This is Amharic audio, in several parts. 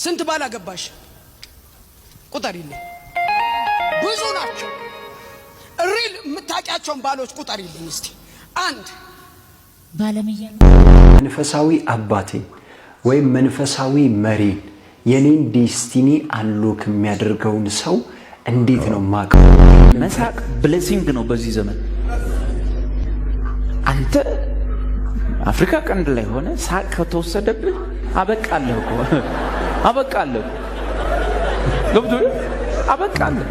ስንት ባል አገባሽ? ቁጠሪልኝ። ብዙ ናቸው። ሪል የምታውቂያቸውን ባሎች ቁጠሪልኝ እስቲ። አንድ ባለምያ መንፈሳዊ አባቴ ወይም መንፈሳዊ መሪ የኔን ዴስቲኒ አሎክ የሚያደርገውን ሰው እንዴት ነው ማቀው? መሳቅ ብሌሲንግ ነው በዚህ ዘመን። አንተ አፍሪካ ቀንድ ላይ ሆነ ሳቅ ከተወሰደብህ አበቃለህ እኮ አበቃለህ። ገብቶ አበቃለህ።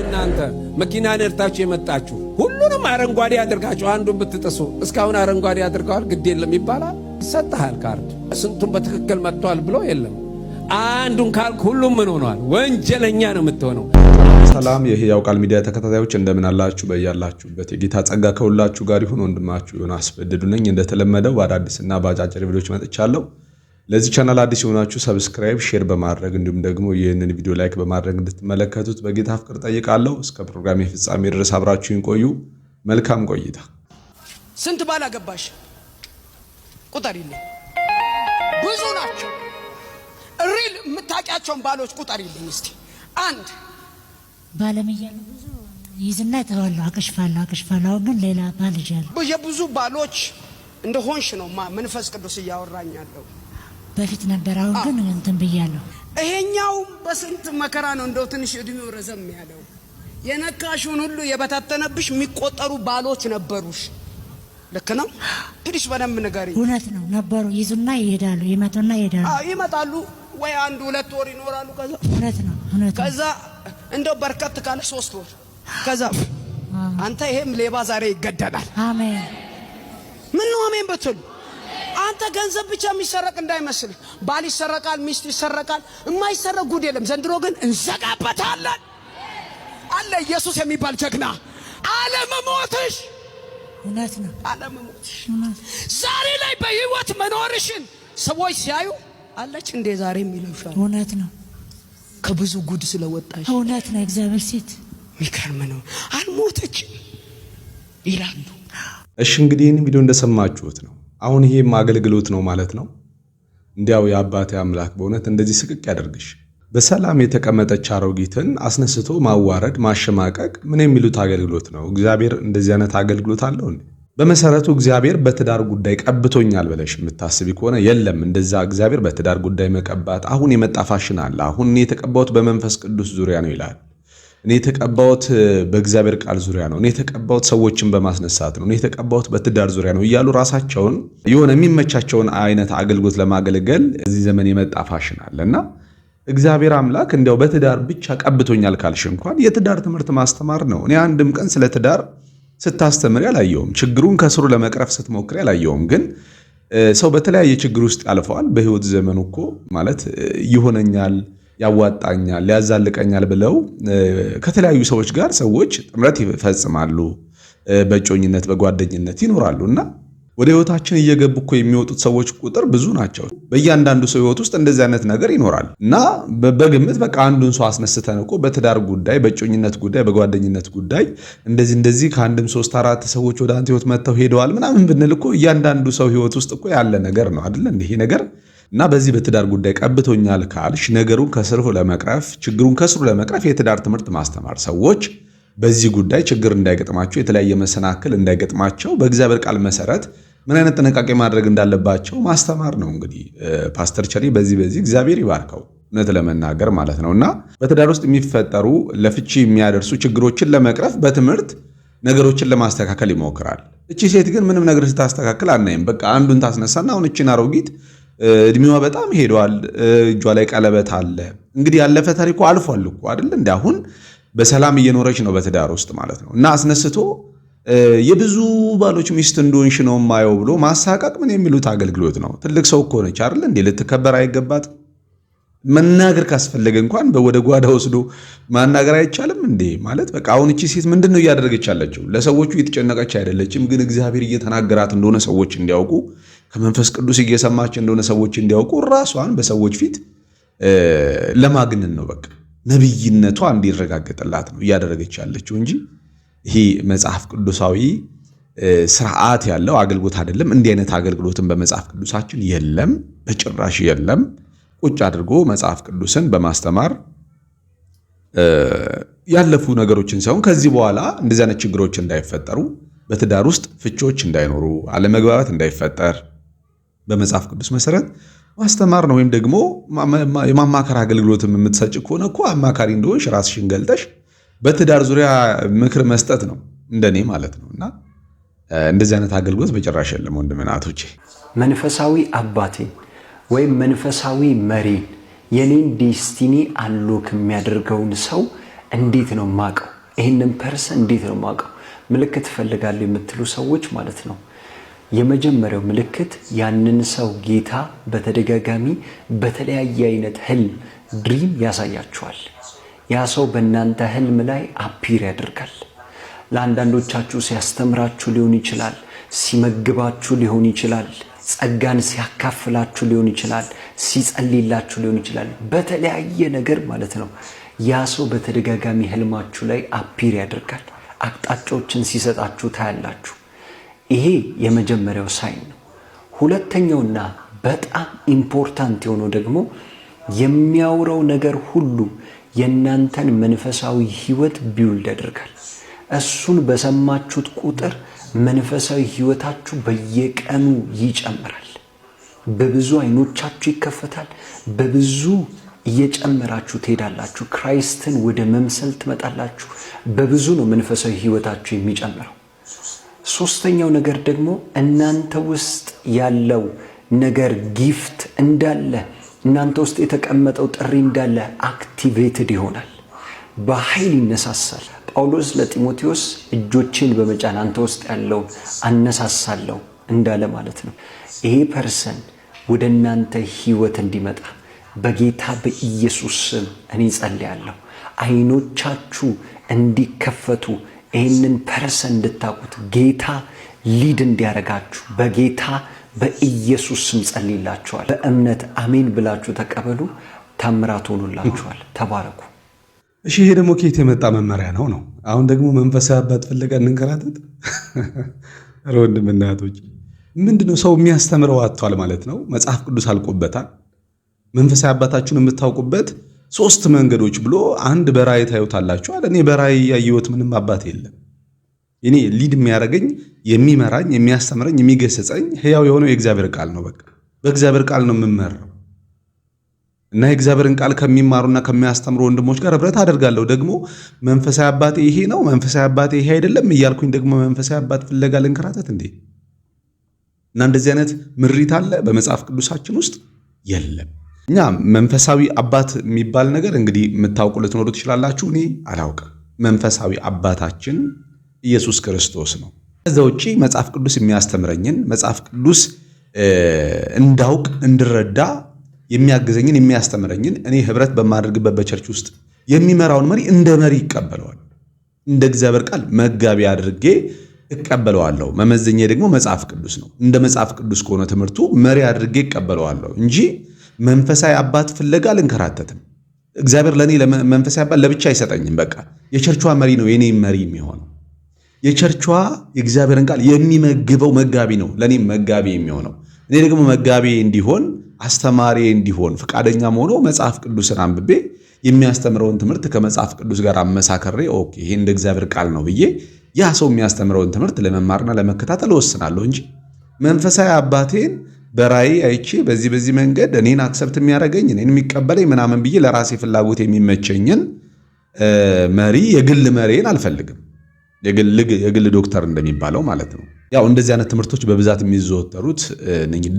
እናንተ መኪና ነርታችሁ የመጣችሁ ሁሉንም አረንጓዴ አድርጋችሁ አንዱን ብትጥሱ እስካሁን አረንጓዴ አድርገዋል ግድ የለም ይባላል። ይሰጣል ካርድ። ስንቱን በትክክል መጥቷል ብሎ የለም። አንዱን ካልክ ሁሉም ምን ሆኗል? ወንጀለኛ ነው የምትሆነው። ሰላም የሕያው ቃል ሚዲያ ተከታታዮች እንደምን አላችሁ? በያላችሁበት የጌታ ጸጋ ከሁላችሁ ጋር ይሁን። ወንድማችሁ ዮናስ በድሉ ነኝ። እንደተለመደው በአዳዲስና በአጫጭር ቪዲዮዎች መጥቻለሁ። ለዚህ ቻናል አዲስ የሆናችሁ ሰብስክራይብ፣ ሼር በማድረግ እንዲሁም ደግሞ ይህንን ቪዲዮ ላይክ በማድረግ እንድትመለከቱት በጌታ ፍቅር ጠይቃለሁ። እስከ ፕሮግራሜ ፍጻሜ ድረስ አብራችሁን ቆዩ። መልካም ቆይታ። ስንት ባል አገባሽ? ቁጠሪልኝ። ብዙ ናቸው። ሪል የምታውቂያቸውን ባሎች ቁጠሪልኝ እስቲ። አንድ ባለምያ ብዙ ይዝና ተዋለው አከሽፋለሁ ግን ሌላ ባል ይያል የብዙ ባሎች እንደሆንሽ ነው መንፈስ ቅዱስ እያወራኛለሁ። በፊት ነበር፣ አሁን ግን እንትን ብያለሁ። ይሄኛው በስንት መከራ ነው እንደው ትንሽ እድሜው ረዘም ያለው። የነካሽውን ሁሉ የበታተነብሽ የሚቆጠሩ ባሎች ነበሩሽ። ልክ ነው። ትንሽ በደንብ ንገሪኝ። እውነት ነው ነበሩ። ይዙና ይሄዳሉ፣ ይመጡና ይሄዳሉ። ይመጣሉ ወይ አንድ ሁለት ወር ይኖራሉ። ከዛ እውነት ነው። ከዛ እንደው በርከት ካለ 3 ወር። ከዛ አንተ ይሄም ሌባ ዛሬ ይገደላል። አሜን። ምን ነው አሜን በትሉ። አንተ ገንዘብ ብቻ የሚሰረቅ እንዳይመስል። ባል ይሰረቃል፣ ሚስት ይሰረቃል፣ የማይሰረቅ ጉድ የለም። ዘንድሮ ግን እንዘጋበታለን አለ ኢየሱስ የሚባል ጀግና። አለመሞትሽ እውነት ነው። አለመሞትሽ ዛሬ ላይ በህይወት መኖርሽን ሰዎች ሲያዩ አለች እንደ ዛሬ የሚለውሻል። እውነት ነው። ከብዙ ጉድ ስለወጣሽ እውነት ነው። እግዚአብሔር ሴት ሚከርም ነው። አልሞተች ይላሉ። እሺ እንግዲህ ይህን ቪዲዮ እንደሰማችሁት ነው። አሁን ይሄም አገልግሎት ነው ማለት ነው። እንዲያው የአባቴ አምላክ በእውነት እንደዚህ ስቅቅ ያደርግሽ። በሰላም የተቀመጠች አሮጊትን አስነስቶ ማዋረድ፣ ማሸማቀቅ ምን የሚሉት አገልግሎት ነው? እግዚአብሔር እንደዚህ አይነት አገልግሎት አለው እንዴ? በመሰረቱ እግዚአብሔር በትዳር ጉዳይ ቀብቶኛል ብለሽ የምታስቢ ከሆነ የለም። እንደዛ እግዚአብሔር በትዳር ጉዳይ መቀባት አሁን የመጣ ፋሽን አለ። አሁን እኔ የተቀባሁት በመንፈስ ቅዱስ ዙሪያ ነው ይላል። እኔ የተቀባሁት በእግዚአብሔር ቃል ዙሪያ ነው። እኔ የተቀባሁት ሰዎችን በማስነሳት ነው። እኔ የተቀባሁት በትዳር ዙሪያ ነው እያሉ ራሳቸውን የሆነ የሚመቻቸውን አይነት አገልግሎት ለማገልገል እዚህ ዘመን የመጣ ፋሽን አለና እግዚአብሔር አምላክ እንዲያው በትዳር ብቻ ቀብቶኛል ካልሽ እንኳን የትዳር ትምህርት ማስተማር ነው። እኔ አንድም ቀን ስለ ትዳር ስታስተምር ያላየውም፣ ችግሩን ከስሩ ለመቅረፍ ስትሞክር ያላየውም። ግን ሰው በተለያየ ችግር ውስጥ ያልፈዋል። በህይወት ዘመኑ እኮ ማለት ይሆነኛል፣ ያዋጣኛል፣ ያዛልቀኛል ብለው ከተለያዩ ሰዎች ጋር ሰዎች ጥምረት ይፈጽማሉ። በእጮኝነት በጓደኝነት ይኖራሉ እና ወደ ህይወታችን እየገቡ እኮ የሚወጡት ሰዎች ቁጥር ብዙ ናቸው። በእያንዳንዱ ሰው ህይወት ውስጥ እንደዚህ አይነት ነገር ይኖራል እና በግምት በቃ አንዱን ሰው አስነስተን እኮ በትዳር ጉዳይ፣ በእጮኝነት ጉዳይ፣ በጓደኝነት ጉዳይ እንደዚህ ከአንድም 3-4 ሰዎች ወደ አንተ ህይወት መጥተው ሄደዋል ምናምን ብንል እኮ እያንዳንዱ ሰው ህይወት ውስጥ እኮ ያለ ነገር ነው አይደል? ይሄ ነገር እና በዚህ በትዳር ጉዳይ ቀብቶኛል ካልሽ ነገሩን ከስሩ ለመቅረፍ፣ ችግሩን ከስሩ ለመቅረፍ የትዳር ትምህርት ማስተማር፣ ሰዎች በዚህ ጉዳይ ችግር እንዳይገጥማቸው፣ የተለያየ መሰናክል እንዳይገጥማቸው በእግዚአብሔር ቃል መሰረት ምን አይነት ጥንቃቄ ማድረግ እንዳለባቸው ማስተማር ነው። እንግዲህ ፓስተር ቸሪ በዚህ እግዚአብሔር ይባርከው እውነት ለመናገር ማለት ነውና በትዳር ውስጥ የሚፈጠሩ ለፍቺ የሚያደርሱ ችግሮችን ለመቅረፍ በትምህርት ነገሮችን ለማስተካከል ይሞክራል። እቺ ሴት ግን ምንም ነገር ስታስተካክል አናይም። በቃ አንዱን ታስነሳና አሁን እቺን አሮጊት እድሜዋ በጣም ሄዷል፣ እጇ ላይ ቀለበት አለ። እንግዲህ ያለፈ ታሪኩ አልፏል እኮ አይደል? እንደ አሁን በሰላም እየኖረች ነው በትዳር ውስጥ ማለት ነው። እና አስነስቶ የብዙ ባሎች ሚስት እንደሆንሽ ነው ማየው ብሎ ማሳቀቅ ምን የሚሉት አገልግሎት ነው? ትልቅ ሰው እኮ ነች አይደል እንዴ? ልትከበር አይገባት? መናገር ካስፈለገ እንኳን ወደ ጓዳ ወስዶ ማናገር አይቻልም እንዴ? ማለት በቃ አሁን እቺ ሴት ምንድነው እያደረገች ያለችው? ለሰዎቹ እየተጨነቀች አይደለችም፣ ግን እግዚአብሔር እየተናገራት እንደሆነ ሰዎች እንዲያውቁ፣ ከመንፈስ ቅዱስ እየሰማች እንደሆነ ሰዎች እንዲያውቁ ራሷን በሰዎች ፊት ለማግነን ነው። በቃ ነብይነቷ እንዲረጋገጥላት ነው እያደረገች ያለችው እንጂ ይሄ መጽሐፍ ቅዱሳዊ ስርዓት ያለው አገልግሎት አይደለም። እንዲህ አይነት አገልግሎትን በመጽሐፍ ቅዱሳችን የለም፣ በጭራሽ የለም። ቁጭ አድርጎ መጽሐፍ ቅዱስን በማስተማር ያለፉ ነገሮችን ሳይሆን ከዚህ በኋላ እንደዚህ አይነት ችግሮች እንዳይፈጠሩ፣ በትዳር ውስጥ ፍቾች እንዳይኖሩ፣ አለመግባባት እንዳይፈጠር በመጽሐፍ ቅዱስ መሰረት ማስተማር ነው። ወይም ደግሞ የማማከር አገልግሎትም የምትሰጭ ከሆነ እኮ አማካሪ እንደሆንሽ ራስሽን ገልጠሽ በትዳር ዙሪያ ምክር መስጠት ነው፣ እንደኔ ማለት ነው። እና እንደዚህ አይነት አገልግሎት በጭራሽ የለም ወንድምና እህቶቼ። መንፈሳዊ አባቴን ወይም መንፈሳዊ መሪን የኔን ዴስቲኒ አንሎክ የሚያደርገውን ሰው እንዴት ነው ማቀው? ይህንን ፐርሰን እንዴት ነው ማቀው? ምልክት ፈልጋለሁ የምትሉ ሰዎች ማለት ነው። የመጀመሪያው ምልክት ያንን ሰው ጌታ በተደጋጋሚ በተለያየ አይነት ህልም ድሪም ያሳያችኋል። ያ ሰው በእናንተ ህልም ላይ አፒር ያደርጋል። ለአንዳንዶቻችሁ ሲያስተምራችሁ ሊሆን ይችላል፣ ሲመግባችሁ ሊሆን ይችላል፣ ጸጋን ሲያካፍላችሁ ሊሆን ይችላል፣ ሲጸልይላችሁ ሊሆን ይችላል። በተለያየ ነገር ማለት ነው። ያ ሰው በተደጋጋሚ ህልማችሁ ላይ አፒር ያደርጋል። አቅጣጫዎችን ሲሰጣችሁ ታያላችሁ። ይሄ የመጀመሪያው ሳይን ነው። ሁለተኛውና በጣም ኢምፖርታንት የሆነው ደግሞ የሚያወራው ነገር ሁሉ የእናንተን መንፈሳዊ ህይወት ቢውልድ ያደርጋል። እሱን በሰማችሁት ቁጥር መንፈሳዊ ህይወታችሁ በየቀኑ ይጨምራል። በብዙ አይኖቻችሁ ይከፈታል። በብዙ እየጨመራችሁ ትሄዳላችሁ። ክራይስትን ወደ መምሰል ትመጣላችሁ። በብዙ ነው መንፈሳዊ ህይወታችሁ የሚጨምረው። ሶስተኛው ነገር ደግሞ እናንተ ውስጥ ያለው ነገር ጊፍት እንዳለ፣ እናንተ ውስጥ የተቀመጠው ጥሪ እንዳለ አክቲቬትድ ይሆናል፣ በኃይል ይነሳሳል። ጳውሎስ ለጢሞቴዎስ እጆችን በመጫን አንተ ውስጥ ያለውን አነሳሳለሁ እንዳለ ማለት ነው። ይሄ ፐርሰን ወደ እናንተ ህይወት እንዲመጣ በጌታ በኢየሱስ ስም እኔ ጸልያለሁ። አይኖቻችሁ እንዲከፈቱ ይህንን ፐርሰን እንድታቁት ጌታ ሊድ እንዲያረጋችሁ በጌታ በኢየሱስ ስም ጸልይላችኋል። በእምነት አሜን ብላችሁ ተቀበሉ። ታምራት ሆኖላችኋል። ተባረኩ። እሺ፣ ይሄ ደግሞ ከየት የመጣ መመሪያ ነው? አሁን ደግሞ መንፈሳዊ አባት ፍለጋ እንንከራተት? ኧረ ወንድምና እህቶች፣ ምንድነው ሰው የሚያስተምረው አጥቷል ማለት ነው። መጽሐፍ ቅዱስ አልቆበታል። መንፈሳዊ አባታችሁን የምታውቁበት 3 መንገዶች ብሎ አንድ በራእይ ታዩታላችሁ አለ። እኔ በራእይ ያየሁት ምንም አባት የለም። እኔ ሊድ የሚያደርገኝ የሚመራኝ፣ የሚያስተምረኝ፣ የሚገስጸኝ ሕያው የሆነው የእግዚአብሔር ቃል ነው። በቃ በእግዚአብሔር ቃል ነው የምመራው እና የእግዚአብሔርን ቃል ከሚማሩና ከሚያስተምሩ ወንድሞች ጋር ህብረት አደርጋለሁ። ደግሞ መንፈሳዊ አባቴ ይሄ ነው፣ መንፈሳዊ አባቴ ይሄ አይደለም እያልኩኝ ደግሞ መንፈሳዊ አባት ፍለጋ ልንከራተት እንዴ? እና እንደዚህ አይነት ምሪት አለ በመጽሐፍ ቅዱሳችን ውስጥ የለም። እኛ መንፈሳዊ አባት የሚባል ነገር እንግዲህ የምታውቁ ልትኖሩ ትችላላችሁ። እኔ አላውቅም። መንፈሳዊ አባታችን ኢየሱስ ክርስቶስ ነው። ከዛ ውጪ መጽሐፍ ቅዱስ የሚያስተምረኝን መጽሐፍ ቅዱስ እንዳውቅ እንድረዳ የሚያግዘኝን የሚያስተምረኝን እኔ ህብረት በማድረግበት በቸርች ውስጥ የሚመራውን መሪ እንደ መሪ ይቀበለዋል። እንደ እግዚአብሔር ቃል መጋቢ አድርጌ እቀበለዋለሁ። መመዘኛ ደግሞ መጽሐፍ ቅዱስ ነው። እንደ መጽሐፍ ቅዱስ ከሆነ ትምህርቱ መሪ አድርጌ እቀበለዋለሁ እንጂ መንፈሳዊ አባት ፍለጋ አልንከራተትም። እግዚአብሔር ለኔ መንፈሳዊ አባት ለብቻ አይሰጠኝም። በቃ የቸርቿ መሪ ነው የኔ መሪ የሚሆነው። የቸርቿ የእግዚአብሔርን ቃል የሚመግበው መጋቢ ነው ለኔ መጋቢ የሚሆነው። እኔ ደግሞ መጋቢ እንዲሆን አስተማሪ እንዲሆን ፈቃደኛ ሆኖ መጽሐፍ ቅዱስን አንብቤ የሚያስተምረውን ትምህርት ከመጽሐፍ ቅዱስ ጋር አመሳከሬ ኦኬ ይሄ እንደ እግዚአብሔር ቃል ነው ብዬ ያ ሰው የሚያስተምረውን ትምህርት ለመማርና ለመከታተል ወስናለሁ እንጂ መንፈሳዊ አባቴን በራእይ አይቼ በዚህ መንገድ እኔን አክሰፕት የሚያደርገኝ እኔን የሚቀበለኝ ምናምን ብዬ ለራሴ ፍላጎት የሚመቸኝን መሪ የግል መሪን አልፈልግም። የግል ዶክተር እንደሚባለው ማለት ነው። ያው እንደዚህ አይነት ትምህርቶች በብዛት የሚዘወተሩት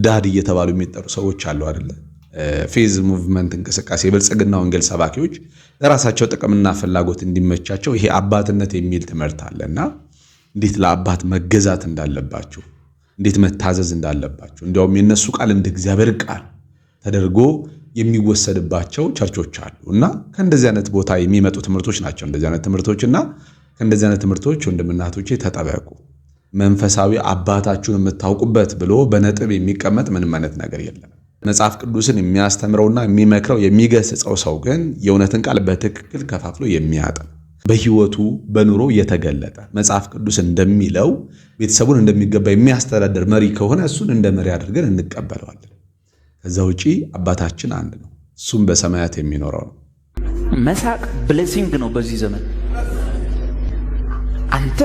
ዳድ እየተባሉ የሚጠሩ ሰዎች አሉ አይደለ? ፌዝ ሙቭመንት እንቅስቃሴ የብልጽግና ወንጌል ሰባኪዎች ለራሳቸው ጥቅምና ፍላጎት እንዲመቻቸው ይሄ አባትነት የሚል ትምህርት አለና እንዴት ለአባት መገዛት እንዳለባችሁ፣ እንዴት መታዘዝ እንዳለባችሁ እንዲያውም የነሱ ቃል እንደ እግዚአብሔር ቃል ተደርጎ የሚወሰድባቸው ቸርቾች አሉ እና ከእንደዚህ አይነት ቦታ የሚመጡ ትምህርቶች ናቸው እንደዚህ አይነት ትምህርቶችና ከእንደዚህ አይነት ትምህርቶች ወንድምና እህቶቼ ተጠበቁ። መንፈሳዊ አባታችሁን የምታውቁበት ብሎ በነጥብ የሚቀመጥ ምንም አይነት ነገር የለም። መጽሐፍ ቅዱስን የሚያስተምረውና የሚመክረው የሚገስጸው ሰው ግን የእውነትን ቃል በትክክል ከፋፍሎ የሚያጠን በህይወቱ በኑሮ የተገለጠ መጽሐፍ ቅዱስ እንደሚለው ቤተሰቡን እንደሚገባ የሚያስተዳድር መሪ ከሆነ እሱን እንደ መሪ አድርገን እንቀበለዋለን። ከዛ ውጪ አባታችን አንድ ነው፣ እሱም በሰማያት የሚኖረው ነው። መሳቅ ብሌሲንግ ነው በዚህ ዘመን። አንተ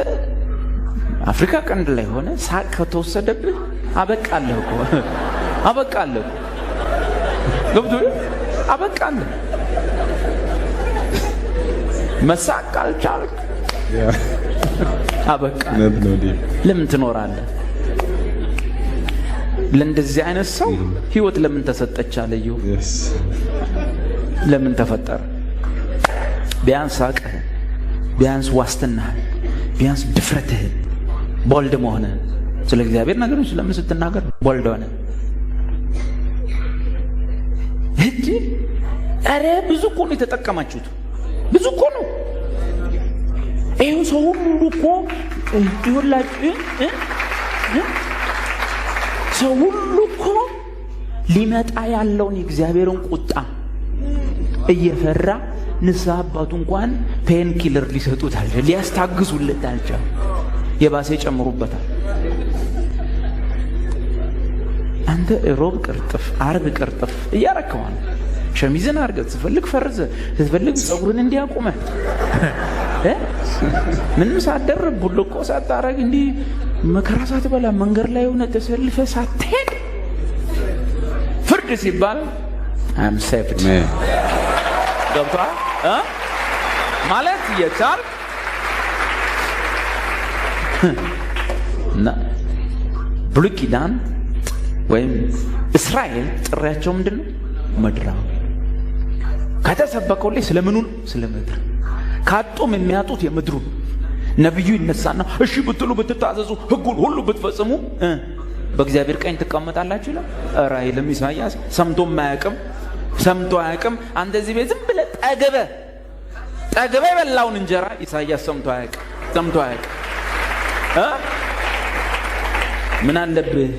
አፍሪካ ቀንድ ላይ ሆነ ሳቅ ከተወሰደብህ አበቃለህ እኮ አበቃለህ ገብቶህ አበቃለህ። መሳቅ ካልቻልክ አበቃ። ለምን ትኖራለህ? ለእንደዚህ አይነት ሰው ህይወት ለምን ተሰጠች አለየው? ለምን ተፈጠረ? ቢያንስ ሳቅህ፣ ቢያንስ ዋስትናህ፣ ቢያንስ ድፍረትህ፣ ቦልድ መሆንህ፣ ስለ እግዚአብሔር ነገሮች ለምን ስትናገር ቦልድ ሆነ እንጂ አረ ብዙ እኮ ነው የተጠቀማችሁት፣ ብዙ እኮ ነው። ይሄው ሰው ሁሉ እኮ ይወላችሁ ሰው ሁሉ እኮ ሊመጣ ያለውን የእግዚአብሔርን ቁጣ እየፈራ ንስሐ አባቱ እንኳን ፔን ኪለር ሊሰጡት አልቻሉ፣ ሊያስታግሱለት አልቻሉ። የባሰ ጨምሩበታል። አንተ ሮብ ቅርጥፍ አርብ ቅርጥፍ እያረከዋል። ሸሚዝን አርገህ ስትፈልግ ፈርዘ ስትፈልግ ጸጉርን እንዲያቆመ ምንም ሳትደርብ ቡልቆ ሳታረግ እንዲህ መከራ ሳትበላ መንገድ ላይ ሆነ ተሰልፈ ሳትሄድ ፍርድ ሲባል አም ሴፍድ ገብቶሃል ማለት የቻልክ እና ብሉይ ኪዳን ወይም እስራኤል ጥሪያቸው ምንድን ነው? ምድራዊ። ከተሰበከው ላይ ስለምኑ? ስለ ምድር። ካጡም የሚያጡት የምድሩ። ነብዩ ይነሳና እሺ ብትሉ ብትታዘዙ ሕጉን ሁሉ ብትፈጽሙ በእግዚአብሔር ቀኝ ትቀመጣላችሁ ይላል። ኧረ አይልም ኢሳይያስ። ሰምቶ አያውቅም። አንተ እዚህ ቤት ዝም ብለህ ጠገበ የበላውን እንጀራ ኢሳይያስ ሰምቶ አያውቅም። ምን አለብህ?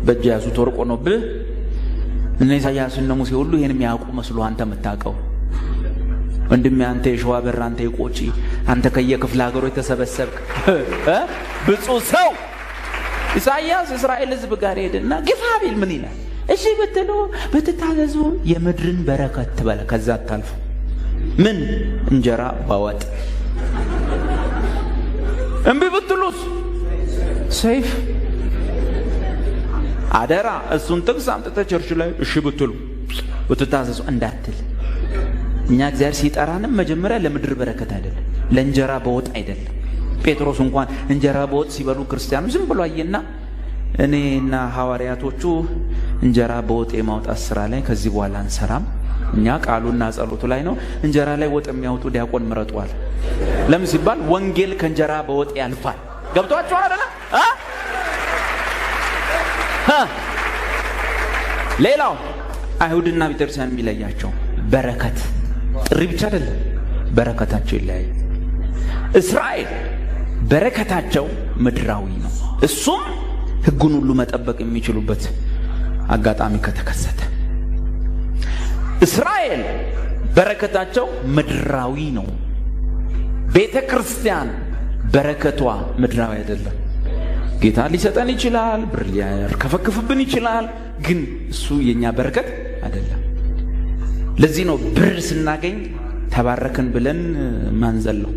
በእጅ ያዙት ወርቆ ነውብህ። እነ ኢሳይያስ እነ ሙሴ ሁሉ ይሄን የሚያውቁ መስሎ አንተ የምታውቀው ወንድሜ፣ አንተ የሸዋ በር፣ አንተ የቆጪ፣ አንተ ከየክፍለ ሀገሩ የተሰበሰብክ ብፁዕ ሰው ኢሳይያስ እስራኤል ሕዝብ ጋር ሄደና ግፋ ቢል ምን ይላል? እሺ ብትሉ ብትታዘዙ የምድርን በረከት ትበላ። ከዛ አታልፉ። ምን እንጀራ ባወጥ። እምቢ ብትሉስ ሰይፍ። አደራ እሱን ጥቅስ አምጥተህ ቸርች ላይ እሺ ብትሉ ብትታዘዙ እንዳትል። እኛ እግዚአብሔር ሲጠራንም መጀመሪያ ለምድር በረከት አይደለም፣ ለእንጀራ በወጥ አይደለም። ጴጥሮስ እንኳን እንጀራ በወጥ ሲበሉ ክርስቲያኑ ዝም ብሎ አየና እኔና ሐዋርያቶቹ እንጀራ በወጥ የማውጣት ስራ ላይ ከዚህ በኋላ አንሰራም፣ እኛ ቃሉና ጸሎቱ ላይ ነው። እንጀራ ላይ ወጥ የሚያወጡ ዲያቆን ምረጧል። ለምን ሲባል ወንጌል ከእንጀራ በወጥ ያልፋል። ገብቷችኋል አይደል? ሌላው አይሁድና ቤተክርስቲያን የሚለያቸው በረከት፣ ጥሪ ብቻ አይደለም፣ በረከታቸው ይለያል። እስራኤል በረከታቸው ምድራዊ ነው። እሱም ሕጉን ሁሉ መጠበቅ የሚችሉበት አጋጣሚ ከተከሰተ። እስራኤል በረከታቸው ምድራዊ ነው። ቤተ ክርስቲያን በረከቷ ምድራዊ አይደለም። ጌታ ሊሰጠን ይችላል፣ ብር ሊያርከፈክፍብን ይችላል፣ ግን እሱ የኛ በረከት አይደለም። ለዚህ ነው ብር ስናገኝ ተባረክን ብለን ማንዘለው።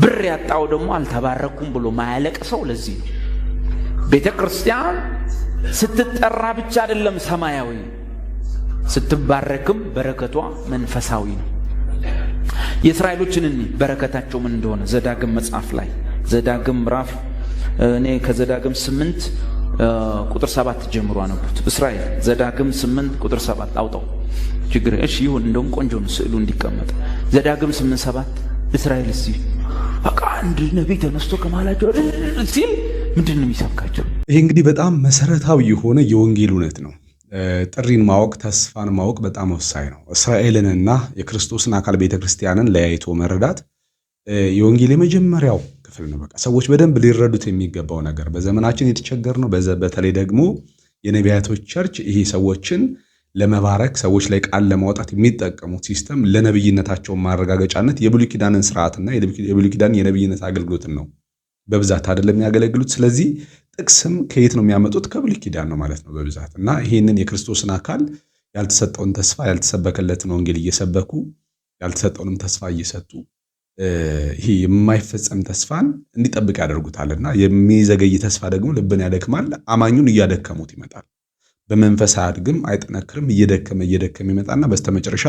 ብር ያጣው ደግሞ አልተባረኩም ብሎ ማያለቅ ሰው ለዚህ ነው። ቤተ ክርስቲያን ስትጠራ ብቻ አይደለም ሰማያዊ፣ ስትባረክም በረከቷ መንፈሳዊ ነው። የእስራኤሎችን በረከታቸው ምን እንደሆነ ዘዳግም መጽሐፍ ላይ ዘዳግም ምዕራፍ እኔ ከዘዳግም 8 ቁጥር 7 ጀምሮ አነቡት። እስራኤል ዘዳግም 8 ቁጥር 7 አውጣው ችግር እሺ ይሁን፣ እንደውም ቆንጆ ነው ስዕሉ እንዲቀመጥ። ዘዳግም 8:7 እስራኤል ሲል በቃ አንድ ነቢይ ተነስቶ ከማላቸው ሲል ምንድን ነው የሚሰብካቸው? ይሄ እንግዲህ በጣም መሰረታዊ የሆነ የወንጌል እውነት ነው። ጥሪን ማወቅ፣ ተስፋን ማወቅ በጣም ወሳኝ ነው። እስራኤልንና የክርስቶስን አካል ቤተክርስቲያንን ለያይቶ መረዳት የወንጌል የመጀመሪያው ክፍል ነው። በቃ ሰዎች በደንብ ሊረዱት የሚገባው ነገር በዘመናችን የተቸገርነው በተለይ ደግሞ የነቢያቶች ቸርች ይሄ ሰዎችን ለመባረክ ሰዎች ላይ ቃል ለማውጣት የሚጠቀሙት ሲስተም ለነብይነታቸው ማረጋገጫነት የብሉይ ኪዳንን ስርዓትና የብሉይ ኪዳን የነብይነት አገልግሎትን ነው በብዛት አይደለም የሚያገለግሉት። ስለዚህ ጥቅስም ከየት ነው የሚያመጡት? ከብሉይ ኪዳን ነው ማለት ነው በብዛት እና ይህንን የክርስቶስን አካል ያልተሰጠውን ተስፋ ያልተሰበከለትን ወንጌል እየሰበኩ ያልተሰጠውንም ተስፋ እየሰጡ ይሄ የማይፈጸም ተስፋን እንዲጠብቅ ያደርጉታልና የሚዘገይ ተስፋ ደግሞ ልብን ያደክማል፣ አማኙን እያደከሙት ይመጣል። በመንፈስ አያድግም፣ አይጠነክርም፣ እየደከመ ይመጣና በስተመጨረሻ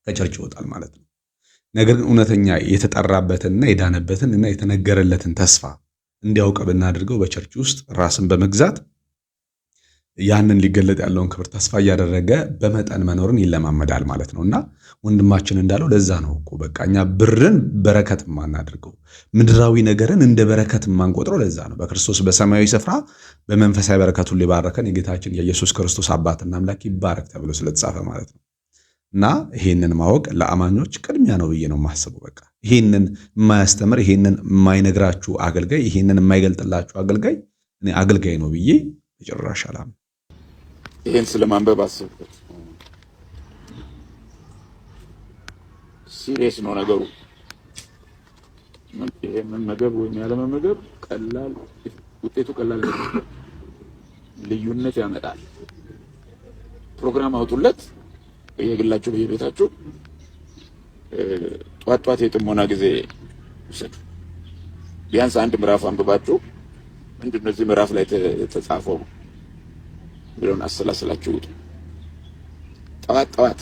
ከቸርች ይወጣል ማለት ነው። ነገር ግን እውነተኛ የተጠራበትንና የዳነበትን እና የተነገረለትን ተስፋ እንዲያውቅ ብናደርገው በቸርች ውስጥ ራስን በመግዛት ያንን ሊገለጥ ያለውን ክብር ተስፋ እያደረገ በመጠን መኖርን ይለማመዳል ማለት ነውና ወንድማችን እንዳለው ለዛ ነው እኮ በቃ እኛ ብርን በረከት ማናደርገው ምድራዊ ነገርን እንደ በረከት ማንቆጥረው ለዛ ነው። በክርስቶስ በሰማያዊ ስፍራ በመንፈሳዊ በረከት ሁሉ ይባረከን የጌታችን የኢየሱስ ክርስቶስ አባትና አምላክ ይባረክ ተብሎ ስለተጻፈ ማለት ነው። እና ይሄንን ማወቅ ለአማኞች ቅድሚያ ነው ብዬ ነው የማስበው። በቃ ይሄንን የማያስተምር ይሄንን የማይነግራችሁ አገልጋይ ይሄንን የማይገልጥላችሁ አገልጋይ እኔ አገልጋይ ነው ብዬ በጭራሽ አላምንም። ይሄን ስለማንበብ አስብበት። ሲሪየስ ነው ነገሩ። ይሄን መመገብ ወይም ያለመመገብ ቀላል ውጤቱ ቀላል ነው፣ ልዩነት ያመጣል። ፕሮግራም አውጡለት የግላችሁ በየቤታችሁ ጧት የጥሞና ጊዜ ውሰዱ። ቢያንስ አንድ ምዕራፍ አንብባችሁ ምንድነው እዚህ ምዕራፍ ላይ ተጻፈው ብሎን አሰላስላችሁ ውጡ። ጠዋት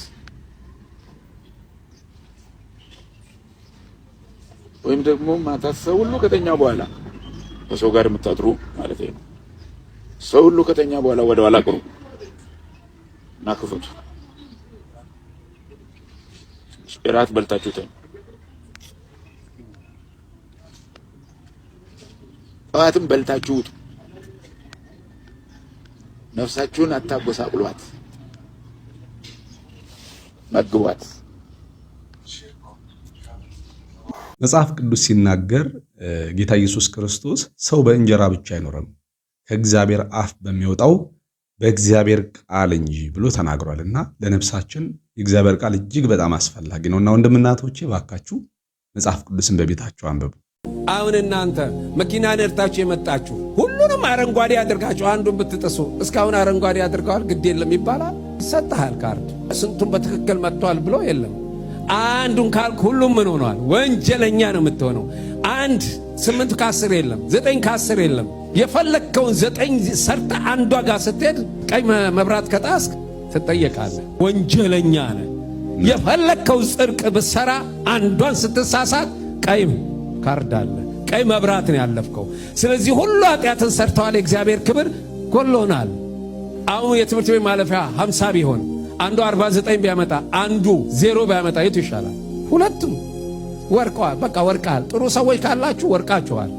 ወይም ደግሞ ማታ ሰው ሁሉ ከተኛ በኋላ ከሰው ጋር የምታድሩ ማለት ነው። ሰው ሁሉ ከተኛ በኋላ ወደ ኋላ ቅሩ እና ክፈቱ። እራት በልታችሁ ተኙ። ጠዋትም በልታችሁ ውጡ። ነፍሳችሁን አታጎሳቁሏት፣ መግቧት። መጽሐፍ ቅዱስ ሲናገር ጌታ ኢየሱስ ክርስቶስ ሰው በእንጀራ ብቻ አይኖርም ከእግዚአብሔር አፍ በሚወጣው በእግዚአብሔር ቃል እንጂ ብሎ ተናግሯልና ለነፍሳችን የእግዚአብሔር ቃል እጅግ በጣም አስፈላጊ ነውና ወንድምናቶቼ ባካችሁ መጽሐፍ ቅዱስን በቤታችሁ አንብቡ። አሁን እናንተ መኪና ነድታችሁ የመጣችሁ ሁሉንም አረንጓዴ አድርጋችሁ አንዱን ብትጥሱ እስካሁን አረንጓዴ አድርገዋል ግድ የለም ይባላል? ይሰጣል ካርድ። ስንቱን በትክክል መጥቷል ብሎ የለም። አንዱን ካልክ ሁሉም ምን ሆኗል? ወንጀለኛ ነው የምትሆነው። 8 ከ10 የለም፣ 9 ከ10 የለም። የፈለከውን 9 ሰርተ አንዷ ጋር ስትሄድ ቀይ መብራት ከጣስክ ትጠየቃለህ፣ ወንጀለኛ ነህ። የፈለከው ጽድቅ ብትሰራ አንዷን ስትሳሳት ቀይ ካርድ አለ፣ ቀይ መብራት ነው ያለፍከው። ስለዚህ ሁሉ ኃጢአትን ሰርተዋል፣ የእግዚአብሔር ክብር ጎሎናል። አሁን የትምህርት ቤት ማለፊያ 50 ቢሆን አንዱ 49 ቢያመጣ አንዱ 0 ቢያመጣ የቱ ይሻላል? ሁለቱም ወርቀዋል። በቃ ወርቃል። ጥሩ ሰዎች ካላችሁ ወርቃችኋል።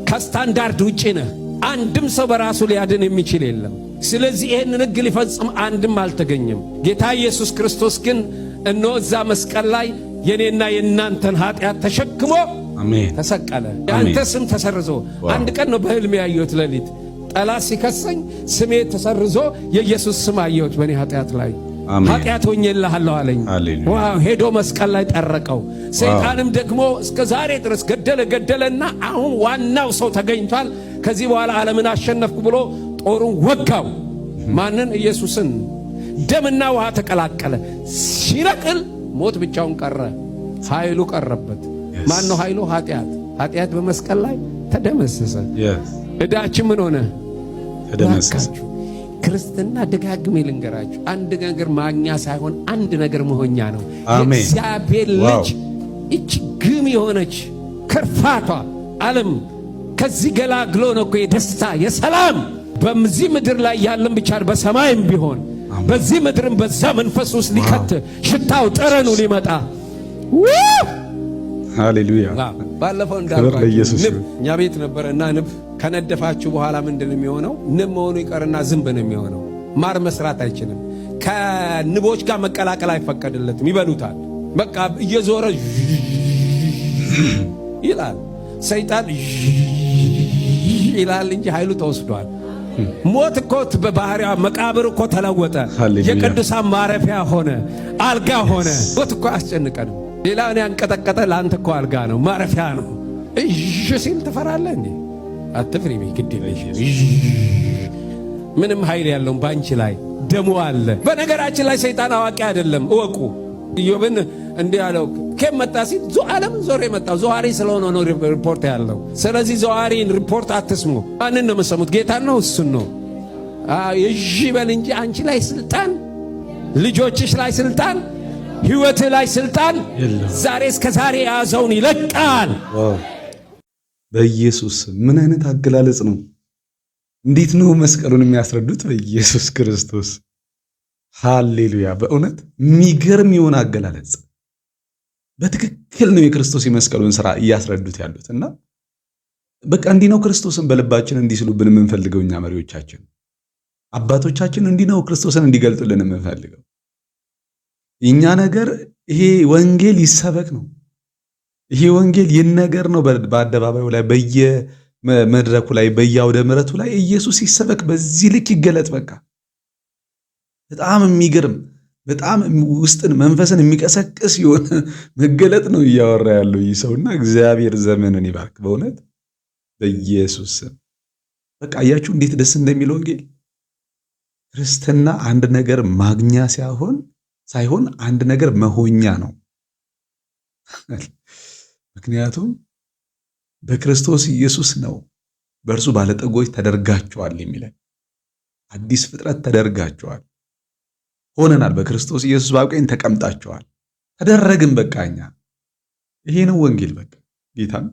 ከስታንዳርድ ውጪ ነህ። አንድም ሰው በራሱ ሊያድን የሚችል የለም። ስለዚህ ይህንን ሕግ ሊፈጽም አንድም አልተገኘም። ጌታ ኢየሱስ ክርስቶስ ግን እነሆ እዛ መስቀል ላይ የኔና የእናንተን ኃጢአት ተሸክሞ ተሰቀለ። የአንተ ስም ተሰርዞ አንድ ቀን ነው በሕልም ያየሁት ሌሊት ጠላት ሲከሰኝ ስሜ ተሰርዞ የኢየሱስ ስም አየሁት በእኔ ኃጢአት ላይ። ኃጢአት ሆኜልሃለሁ አለኝ። ዋው! ሄዶ መስቀል ላይ ጠረቀው። ሰይጣንም ደግሞ እስከ ዛሬ ድረስ ገደለና አሁን ዋናው ሰው ተገኝቷል። ከዚህ በኋላ ዓለምን አሸነፍኩ ብሎ ጦሩን ወጋው። ማንን? ኢየሱስን። ደምና ውሃ ተቀላቀለ። ሲነቅል ሞት ብቻውን ቀረ፣ ኃይሉ ቀረበት። ማን ነው ኃይሉ? ኃጢአት በመስቀል ላይ ተደመሰሰ። ዕዳችን ምን ሆነ? ተደመሰሰ። ክርስትና ደጋግሜ ልንገራችሁ፣ አንድ ነገር ማግኛ ሳይሆን አንድ ነገር መሆኛ ነው። የእግዚአብሔር ልጅ እች ግም የሆነች ክርፋቷ ዓለም ከዚህ ገላግሎ ነው እኮ የደስታ የሰላም በዚህ ምድር ላይ ያለን ብቻ በሰማይም ቢሆን በዚህ ምድርም በዛ መንፈስ ውስጥ ሊከት ሽታው ጠረኑ ሊመጣ ሃሌሉያ። ባለፈው እንዳልኳችሁ ንብ እኛ ቤት ነበረና ንብ ከነደፋችሁ በኋላ ምንድን ነው የሚሆነው? ንብ መሆኑ ይቀርና ዝንብ ነው የሚሆነው። ማር መስራት አይችልም። ከንቦች ጋር መቀላቀል አይፈቀድለትም፣ ይበሉታል። በቃ እየዞረ ይላል። ሰይጣን ይላል እንጂ ኃይሉ ተወስዷል። ሞት እኮ በባህሪያ መቃብር እኮ ተለወጠ፣ የቅዱሳን ማረፊያ ሆነ፣ አልጋ ሆነ። ሞት እኮ አያስጨንቀንም። ሌላውን ያንቀጠቀጠ ለአንተ እኮ አልጋ ነው፣ ማረፊያ ነው። እሺ ሲል ትፈራለህ እንዴ? አትፍሪ ግድ የለሽ ምንም ኃይል ያለውን ባንቺ ላይ ደሙ አለ። በነገራችን ላይ ሰይጣን አዋቂ አይደለም እወቁ። ኢዮብን እንዲህ ያለው ከመጣ መጣ ሲል ዓለም ዞር የመጣው ዘዋሪ ስለሆነ ነው ሪፖርት ያለው። ስለዚህ ዘዋሪን ሪፖርት አትስሙ። ማንን ነው የምትሰሙት? ጌታን ነው እሱን ነው። እሺ በል እንጂ አንቺ ላይ ስልጣን፣ ልጆችሽ ላይ ስልጣን፣ ህይወት ላይ ስልጣን ዛሬ እስከ ዛሬ ያዘውን ይለቃል። በኢየሱስ ምን አይነት አገላለጽ ነው! እንዴት ነው መስቀሉን የሚያስረዱት? በኢየሱስ ክርስቶስ ሃሌሉያ! በእውነት የሚገርም የሆነ አገላለጽ። በትክክል ነው የክርስቶስ የመስቀሉን ስራ እያስረዱት ያሉት እና በቃ እንዲህ ነው ክርስቶስን በልባችን እንዲስሉብን የምንፈልገው እኛ መሪዎቻችን፣ አባቶቻችን እንዲህ ነው ክርስቶስን እንዲገልጡልን የምንፈልገው። የኛ ነገር ይሄ ወንጌል ይሰበክ ነው። ይሄ ወንጌል ይነገር ነው። በአደባባዩ ላይ በየመድረኩ ላይ በየአውደ ምሕረቱ ላይ ኢየሱስ ይሰበክ፣ በዚህ ልክ ይገለጥ። በቃ በጣም የሚገርም በጣም ውስጥን መንፈስን የሚቀሰቅስ የሆነ መገለጥ ነው እያወራ ያለው ይህ ሰውና እግዚአብሔር ዘመንን ይባርክ በእውነት በኢየሱስ ስም። በቃ አያችሁ እንዴት ደስ እንደሚል ወንጌል። ክርስትና አንድ ነገር ማግኛ ሳይሆን አንድ ነገር መሆኛ ነው። ምክንያቱም በክርስቶስ ኢየሱስ ነው በእርሱ ባለጠጎች ተደርጋችኋል የሚለን። አዲስ ፍጥረት ተደርጋችኋል፣ ሆነናል። በክርስቶስ ኢየሱስ በአብ ቀኝ ተቀምጣችኋል፣ ተደረግን። በቃ እኛ ይሄ ነው ወንጌል። በቃ ጌታን